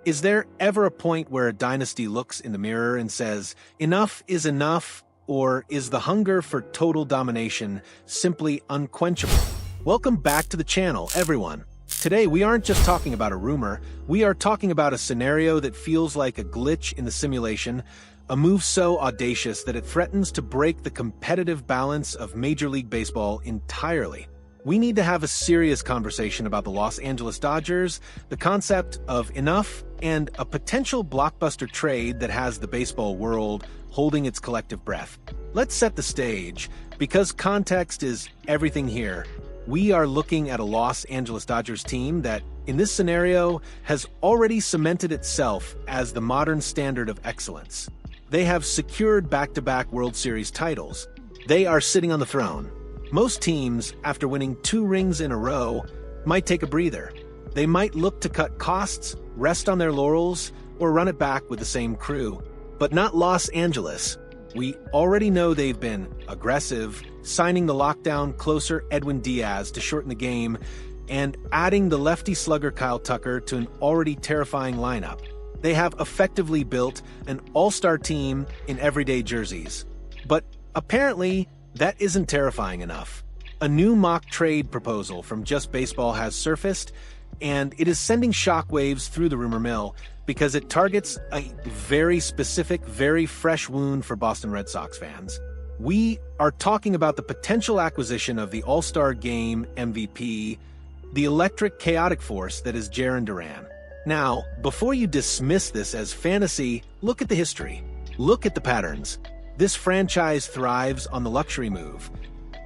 Is there ever a point where a dynasty looks in the mirror and says, enough is enough, or is the hunger for total domination simply unquenchable? Welcome back to the channel, everyone. Today, we aren't just talking about a rumor, we are talking about a scenario that feels like a glitch in the simulation, a move so audacious that it threatens to break the competitive balance of Major League Baseball entirely. We need to have a serious conversation about the Los Angeles Dodgers, the concept of enough, and a potential blockbuster trade that has the baseball world holding its collective breath. Let's set the stage, because context is everything here. We are looking at a Los Angeles Dodgers team that, in this scenario, has already cemented itself as the modern standard of excellence. They have secured back-to-back World Series titles. They are sitting on the throne. Most teams, after winning 2 rings in a row, might take a breather. They might look to cut costs, rest on their laurels, or run it back with the same crew. But not Los Angeles. We already know they've been aggressive, signing the lockdown closer Edwin Diaz to shorten the game, and adding the lefty slugger Kyle Tucker to an already terrifying lineup. They have effectively built an all-star team in everyday jerseys. But apparently, that isn't terrifying enough. A new mock trade proposal from Just Baseball has surfaced, and it is sending shockwaves through the rumor mill because it targets a very specific, very fresh wound for Boston Red Sox fans. We are talking about the potential acquisition of the All-Star Game MVP, the electric, chaotic force that is Jarren Duran. Now, before you dismiss this as fantasy, look at the history. Look at the patterns. This franchise thrives on the luxury move.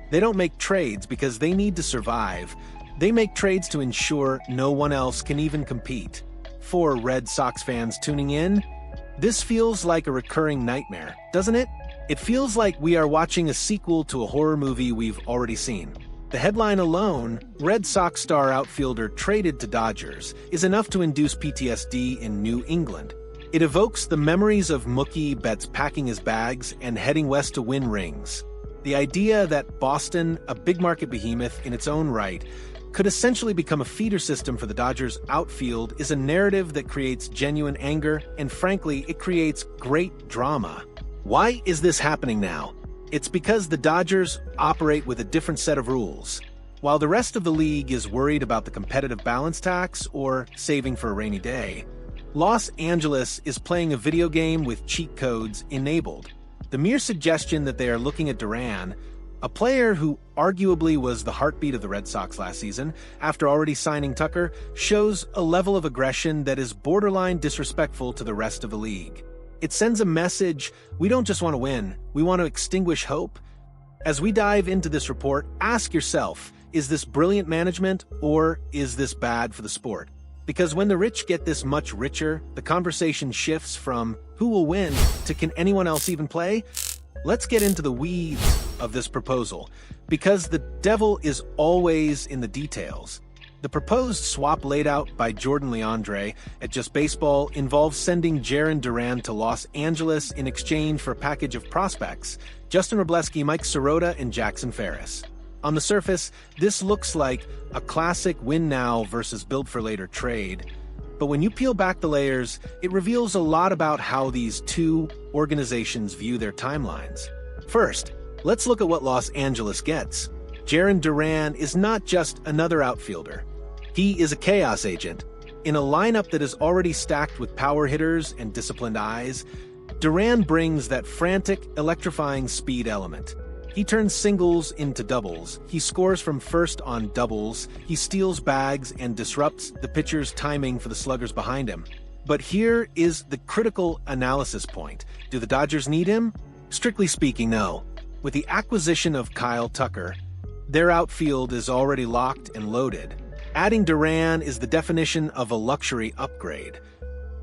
They don't make trades because they need to survive. They make trades to ensure no one else can even compete. For Red Sox fans tuning in, this feels like a recurring nightmare, doesn't it? It feels like we are watching a sequel to a horror movie we've already seen. The headline alone, Red Sox star outfielder traded to Dodgers, is enough to induce PTSD in New England. It evokes the memories of Mookie Betts packing his bags and heading west to win rings. The idea that Boston, a big-market behemoth in its own right, could essentially become a feeder system for the Dodgers' outfield is a narrative that creates genuine anger, and frankly, it creates great drama. Why is this happening now? It's because the Dodgers operate with a different set of rules. While the rest of the league is worried about the competitive balance tax or saving for a rainy day, Los Angeles is playing a video game with cheat codes enabled. The mere suggestion that they are looking at Duran, a player who arguably was the heartbeat of the Red Sox last season, after already signing Tucker, shows a level of aggression that is borderline disrespectful to the rest of the league. It sends a message: we don't just want to win, we want to extinguish hope. As we dive into this report, ask yourself, is this brilliant management or is this bad for the sport? Because when the rich get this much richer, the conversation shifts from who will win to can anyone else even play? Let's get into the weeds of this proposal, because the devil is always in the details. The proposed swap laid out by Jordan Leandre at Just Baseball involves sending Jarren Duran to Los Angeles in exchange for a package of prospects: Justin Wrobleski, Mike Sirota, and Jackson Ferris. On the surface, this looks like a classic win-now versus build-for-later trade. But when you peel back the layers, it reveals a lot about how these two organizations view their timelines. First, let's look at what Los Angeles gets. Jarren Duran is not just another outfielder. He is a chaos agent. In a lineup that is already stacked with power hitters and disciplined eyes, Duran brings that frantic, electrifying speed element. He turns singles into doubles. He scores from first on doubles. He steals bags and disrupts the pitcher's timing for the sluggers behind him. But here is the critical analysis point. Do the Dodgers need him? Strictly speaking, no. With the acquisition of Kyle Tucker, their outfield is already locked and loaded. Adding Duran is the definition of a luxury upgrade.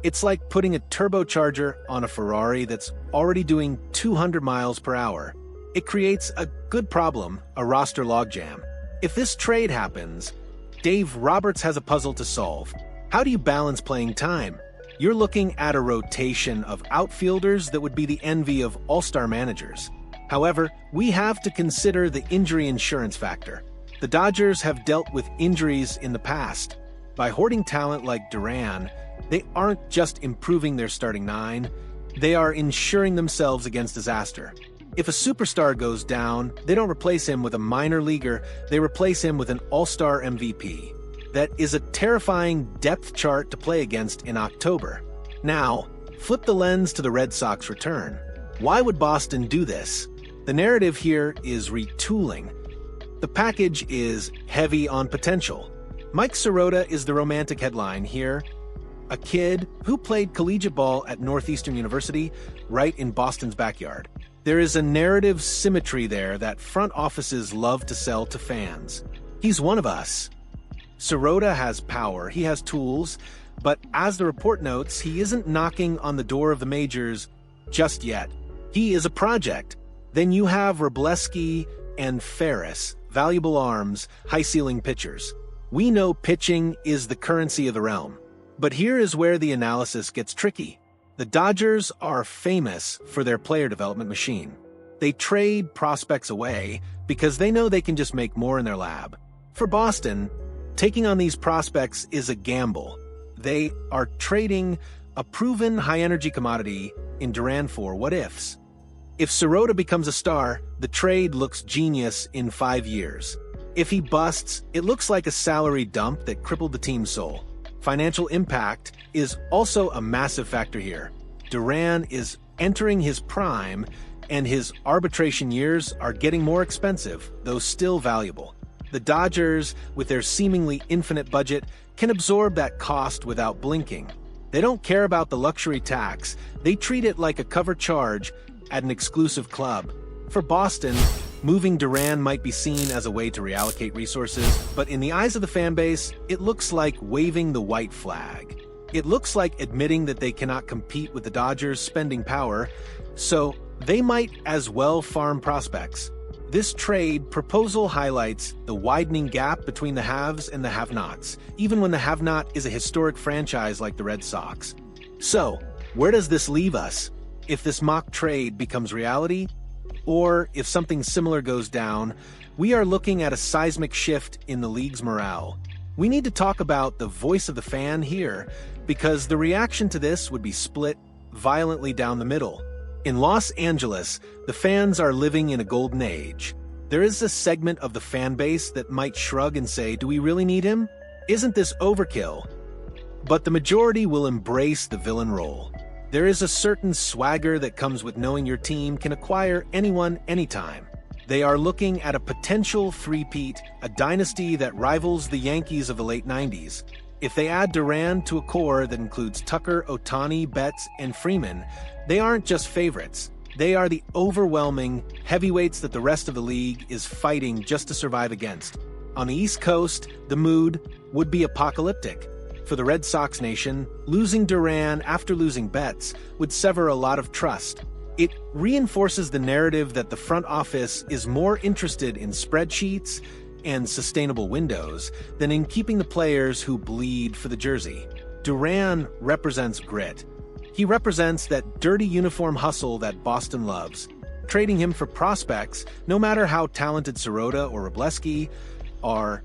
It's like putting a turbocharger on a Ferrari that's already doing 200 miles per hour. It creates a good problem, a roster logjam. If this trade happens, Dave Roberts has a puzzle to solve. How do you balance playing time? You're looking at a rotation of outfielders that would be the envy of all-star managers. However, we have to consider the injury insurance factor. The Dodgers have dealt with injuries in the past. By hoarding talent like Duran, They aren't just improving their starting nine, they are insuring themselves against disaster. If a superstar goes down, they don't replace him with a minor leaguer, they replace him with an all-star MVP. That is a terrifying depth chart to play against in October. Now, flip the lens to the Red Sox return. Why would Boston do this? The narrative here is retooling. The package is heavy on potential. Mike Sirota is the romantic headline here. A kid who played collegiate ball at Northeastern University, right in Boston's backyard. There is a narrative symmetry there that front offices love to sell to fans. He's one of us. Sirota has power, he has tools, but as the report notes, he isn't knocking on the door of the majors just yet. He is a project. Then you have Wrobleski and Ferris, valuable arms, high-ceiling pitchers. We know pitching is the currency of the realm. But here is where the analysis gets tricky. The Dodgers are famous for their player development machine. They trade prospects away because they know they can just make more in their lab. For Boston, taking on these prospects is a gamble. They are trading a proven high-energy commodity in Duran for what-ifs. If Sirota becomes a star, the trade looks genius in 5 years. If he busts, it looks like a salary dump that crippled the team's soul. Financial impact is also a massive factor here. Duran is entering his prime, and his arbitration years are getting more expensive, though still valuable. The Dodgers, with their seemingly infinite budget, can absorb that cost without blinking. They don't care about the luxury tax. They treat it like a cover charge at an exclusive club. For Boston, moving Duran might be seen as a way to reallocate resources, but in the eyes of the fan base, it looks like waving the white flag. It looks like admitting that they cannot compete with the Dodgers' spending power, so they might as well farm prospects. This trade proposal highlights the widening gap between the haves and the have-nots, even when the have-not is a historic franchise like the Red Sox. So, where does this leave us? If this mock trade becomes reality, or if something similar goes down, we are looking at a seismic shift in the league's morale. We need to talk about the voice of the fan here, because the reaction to this would be split violently down the middle. In Los Angeles, the fans are living in a golden age. There is a segment of the fan base that might shrug and say, do we really need him? Isn't this overkill? But the majority will embrace the villain role. There is a certain swagger that comes with knowing your team can acquire anyone, anytime. They are looking at a potential three-peat, a dynasty that rivals the Yankees of the late 90s. If they add Duran to a core that includes Tucker, Ohtani, Betts, and Freeman, they aren't just favorites. They are the overwhelming heavyweights that the rest of the league is fighting just to survive against. On the East Coast, the mood would be apocalyptic. For the Red Sox nation, losing Duran after losing Betts would sever a lot of trust. It reinforces the narrative that the front office is more interested in spreadsheets and sustainable windows than in keeping the players who bleed for the jersey. Duran represents grit. He represents that dirty uniform hustle that Boston loves. Trading him for prospects, no matter how talented Sirota or Wrobleski are,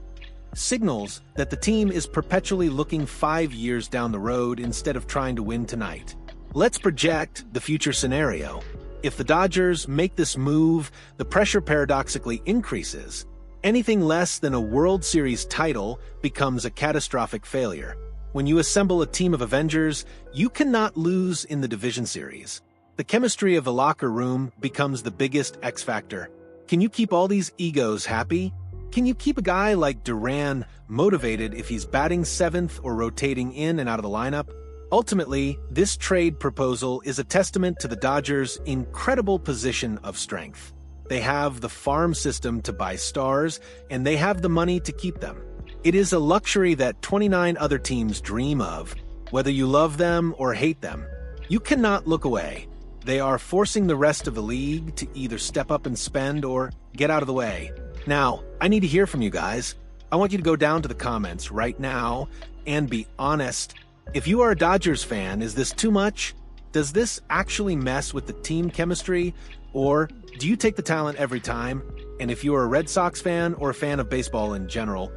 signals that the team is perpetually looking 5 years down the road instead of trying to win tonight. Let's project the future scenario. If the Dodgers make this move, the pressure paradoxically increases. Anything less than a World Series title becomes a catastrophic failure. When you assemble a team of Avengers, you cannot lose in the division series. The chemistry of the locker room becomes the biggest X factor. Can you keep all these egos happy? Can you keep a guy like Duran motivated if he's batting seventh or rotating in and out of the lineup? Ultimately, this trade proposal is a testament to the Dodgers' incredible position of strength. They have the farm system to buy stars, and they have the money to keep them. It is a luxury that 29 other teams dream of. Whether you love them or hate them, you cannot look away. They are forcing the rest of the league to either step up and spend or get out of the way. Now, I need to hear from you guys. I want you to go down to the comments right now and be honest. If you are a Dodgers fan, is this too much? Does this actually mess with the team chemistry? Or do you take the talent every time? And if you are a Red Sox fan or a fan of baseball in general,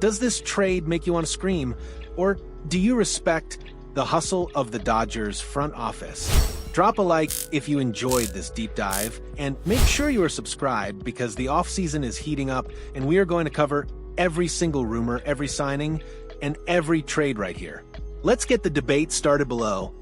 does this trade make you want to scream? Or do you respect the hustle of the Dodgers front office. Drop a like if you enjoyed this deep dive, and make sure you are subscribed because the offseason is heating up and we are going to cover every single rumor, every signing, and every trade right here. Let's get the debate started below.